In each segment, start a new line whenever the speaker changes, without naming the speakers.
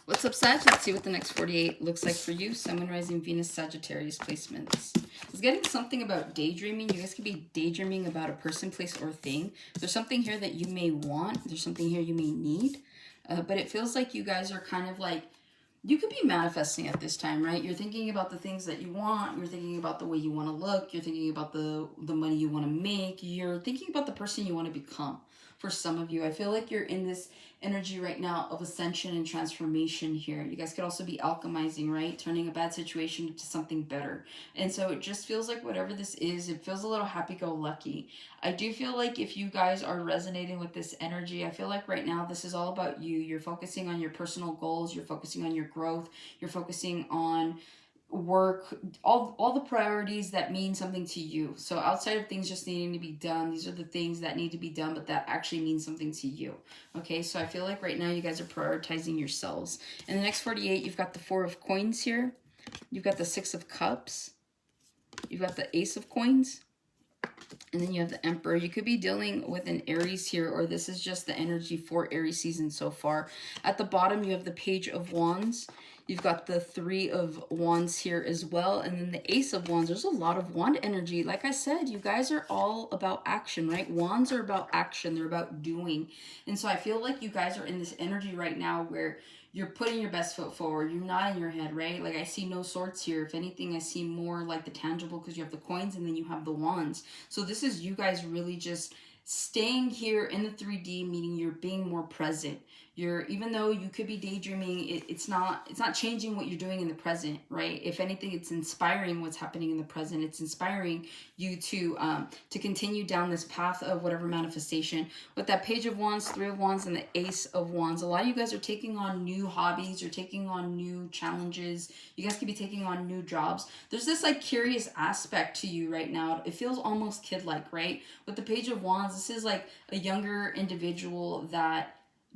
What's up, Sag? Let's see what the next 48 looks like for you. Sun, Moon, Rising, Venus, Sagittarius placements. I was getting something about daydreaming. You guys could be daydreaming about a person, place, or thing. There's something here that you may want. There's something here you may need. But it feels like you guys are kind of like, you could be manifesting at this time, right? You're thinking about the things that you want. You're thinking about the way you want to look. You're thinking about the money you want to make. You're thinking about the person you want to become. For some of you, I feel like you're in this energy right now of ascension and transformation here. You guys could also be alchemizing, right? Turning a bad situation into something better. And so it just feels like whatever this is, it feels a little happy-go-lucky. I do feel like if you guys are resonating with this energy, I feel like right now this is all about you. You're focusing on your personal goals. You're focusing on your growth. You're focusing on work, all the priorities that mean something to you. So outside of things just needing to be done, these are the things that need to be done but that actually mean something to you. Okay, so I feel like right now you guys are prioritizing yourselves. In the next 48, you've got the 4 of coins here, you've got the 6 of cups, you've got the ace of coins, and then you have the Emperor. You could be dealing with an Aries here, or this is just the energy for Aries season so far. At the bottom, you have the Page of Wands. You've got the 3 of Wands here as well. And then the Ace of Wands. There's a lot of wand energy. Like I said, you guys are all about action, right? Wands are about action. They're about doing. And so I feel like you guys are in this energy right now where you're putting your best foot forward. You're not in your head, right? Like I see no swords here. If anything, I see more like the tangible because you have the coins and then you have the wands. So this is you guys really just staying here in the 3D, meaning you're being more present. You're, even though you could be daydreaming, it's not changing what you're doing in the present, right? If anything, it's inspiring what's happening in the present. It's inspiring you to continue down this path of whatever manifestation. With that Page of Wands, 3 of Wands, and the Ace of Wands, a lot of you guys are taking on new hobbies. You're taking on new challenges. You guys could be taking on new jobs. There's this like curious aspect to you right now. It feels almost kid-like, right? With the Page of Wands, this is like a younger individual that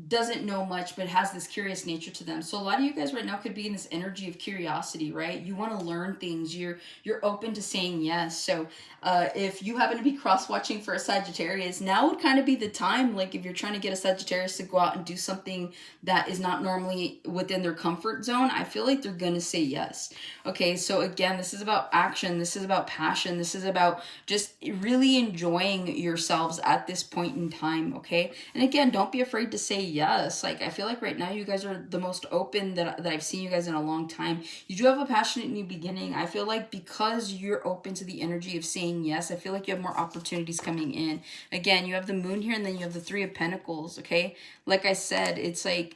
doesn't know much but has this curious nature to them. So a lot of you guys right now could be in this energy of curiosity, right? You want to learn things. You're open to saying yes. So if you happen to be cross-watching for a Sagittarius, now would kind of be the time. Like if you're trying to get a Sagittarius to go out and do something that is not normally within their comfort zone, I feel like they're gonna say yes. Okay, so again, this is about action. This is about passion. This is about just really enjoying yourselves at this point in time. Okay, and again, don't be afraid to say yes. Like I feel like right now you guys are the most open that I've seen you guys in a long time. You do have a passionate new beginning. I feel like because you're open to the energy of saying yes, I feel like you have more opportunities coming in. Again, you have the Moon here and then you have the 3 of Pentacles. Okay, like I said, it's like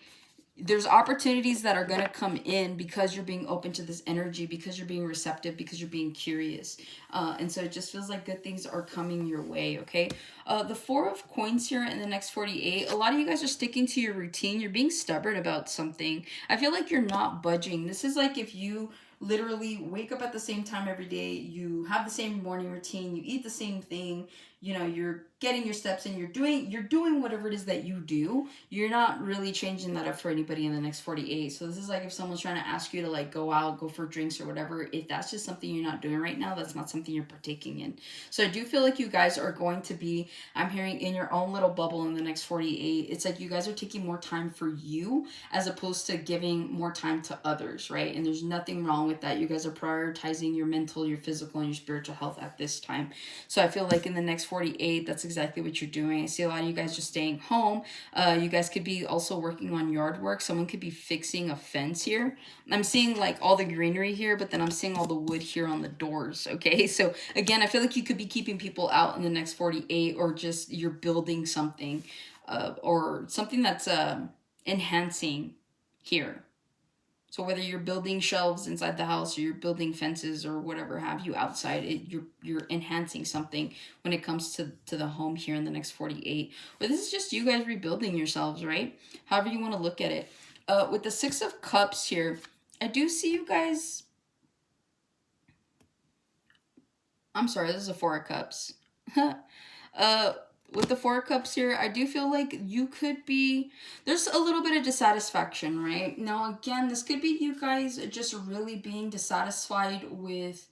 there's opportunities that are going to come in because you're being open to this energy, because you're being receptive, because you're being curious. And so it just feels like good things are coming your way, okay? The 4 of coins here in the next 48, a lot of you guys are sticking to your routine. You're being stubborn about something. I feel like you're not budging. This is like if you literally wake up at the same time every day, you have the same morning routine, you eat the same thing, you know, you're getting your steps in, you're doing whatever it is that you do. You're not really changing that up for anybody in the next 48. So this is like if someone's trying to ask you to like go out, go for drinks or whatever, if that's just something you're not doing right now, that's not something you're partaking in. So I do feel like you guys are going to be, I'm hearing, in your own little bubble in the next 48. It's like you guys are taking more time for you as opposed to giving more time to others, right? And there's nothing wrong with that. You guys are prioritizing your mental, your physical, and your spiritual health at this time. So I feel like in the next 48, that's exactly what you're doing. I see a lot of you guys just staying home. You guys could be also working on yard work. Someone could be fixing a fence here. I'm seeing like all the greenery here, but then I'm seeing all the wood here on the doors, okay? So again, I feel like you could be keeping people out in the next 48, or just you're building something or something that's enhancing here. So whether you're building shelves inside the house or you're building fences or whatever have you outside, you're enhancing something when it comes to the home here in the next 48. Or this is just you guys rebuilding yourselves, right? However you want to look at it. With the 6 of Cups here, I do see you guys... I'm sorry, this is a 4 of Cups. With the 4 of Cups here, I do feel like you could be, there's a little bit of dissatisfaction, right? Now, again, this could be you guys just really being dissatisfied with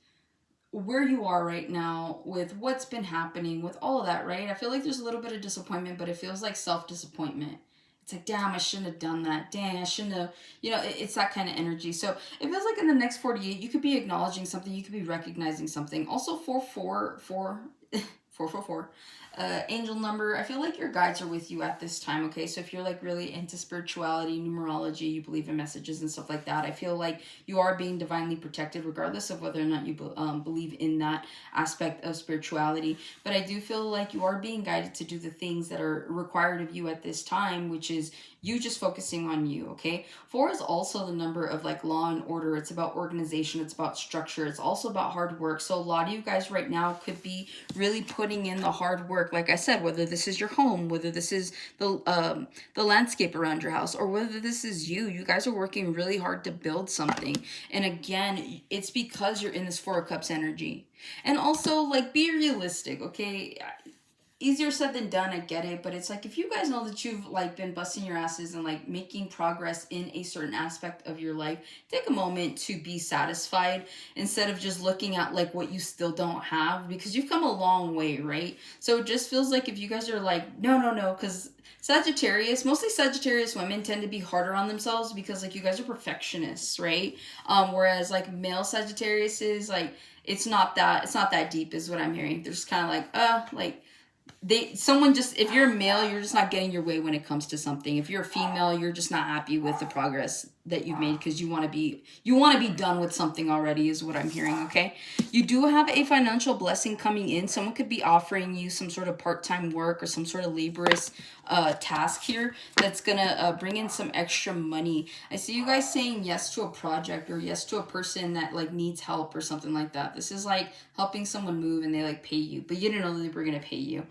where you are right now, with what's been happening, with all of that, right? I feel like there's a little bit of disappointment, but it feels like self-disappointment. It's like, damn, I shouldn't have done that. Dang, I shouldn't have, you know, it's that kind of energy. So it feels like in the next 48, you could be acknowledging something, you could be recognizing something. Also, 444, angel number. I feel like your guides are with you at this time, okay? So if you're like really into spirituality, numerology, you believe in messages and stuff like that, I feel like you are being divinely protected regardless of whether or not you believe in that aspect of spirituality. But I do feel like you are being guided to do the things that are required of you at this time, which is you just focusing on you, okay? 4 is also the number of like law and order. It's about organization. It's about structure. It's also about hard work. So a lot of you guys right now could be really putting in the hard work. Like I said, whether this is your home, whether this is the landscape around your house, or whether this is you, you guys are working really hard to build something. And again, it's because you're in this 4 of Cups energy. And also, like, be realistic, okay? Easier said than done, I get it, but it's like if you guys know that you've like been busting your asses and like making progress in a certain aspect of your life, take a moment to be satisfied instead of just looking at like what you still don't have, because you've come a long way, right? So it just feels like if you guys are like, no, because Sagittarius, mostly Sagittarius women tend to be harder on themselves because like you guys are perfectionists, right? Whereas like male Sagittarius is like, it's not that deep is what I'm hearing. They're just kind of like, if you're a male, you're just not getting your way when it comes to something. If you're a female, you're just not happy with the progress that you've made because you want to be done with something already is what I'm hearing, okay? You do have a financial blessing coming in. Someone could be offering you some sort of part-time work or some sort of laborious task here that's gonna bring in some extra money. I see you guys saying yes to a project or yes to a person that like needs help or something like that. This is like helping someone move and they like pay you, but you didn't know that they were gonna pay you.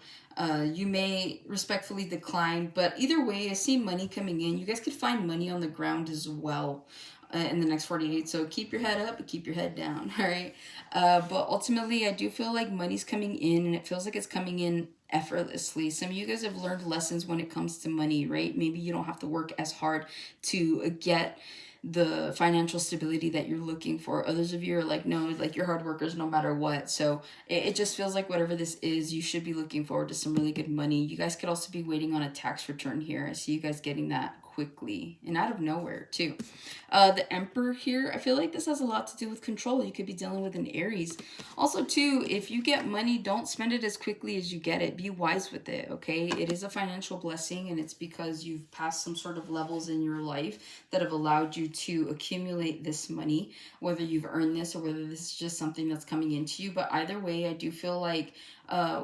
You may respectfully decline, but either way, I see money coming in. You guys could find money on the ground as well in the next 48. So keep your head up and keep your head down, all right? But ultimately, I do feel like money's coming in, and it feels like it's coming in effortlessly. Some of you guys have learned lessons when it comes to money, right? Maybe you don't have to work as hard to get the financial stability that you're looking for. Others of you are like, no, like you're hard workers no matter what. So it just feels like whatever this is, you should be looking forward to some really good money. You guys could also be waiting on a tax return here. I see you guys getting that quickly and out of nowhere too. The Emperor here, I feel like this has a lot to do with control. You could be dealing with an Aries. Also too, if you get money, don't spend it as quickly as you get it. Be wise with it, okay? It is a financial blessing, and it's because you've passed some sort of levels in your life that have allowed you to accumulate this money, whether you've earned this or whether this is just something that's coming into you. But either way, I do feel like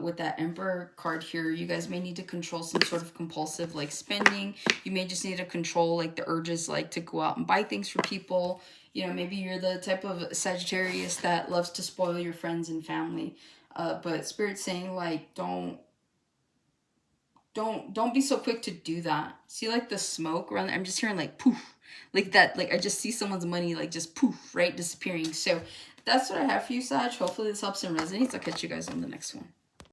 with that Emperor card here, you guys may need to control some sort of compulsive like spending. You may just need to control like the urges like to go out and buy things for people. You know, maybe you're the type of Sagittarius that loves to spoil your friends and family. But Spirit's saying like don't be so quick to do that. See like the smoke around there? I'm just hearing like poof, like that. Like I just see someone's money like just poof, right, disappearing. So that's what I have for you, Sag. Hopefully this helps and resonates. I'll catch you guys on the next one.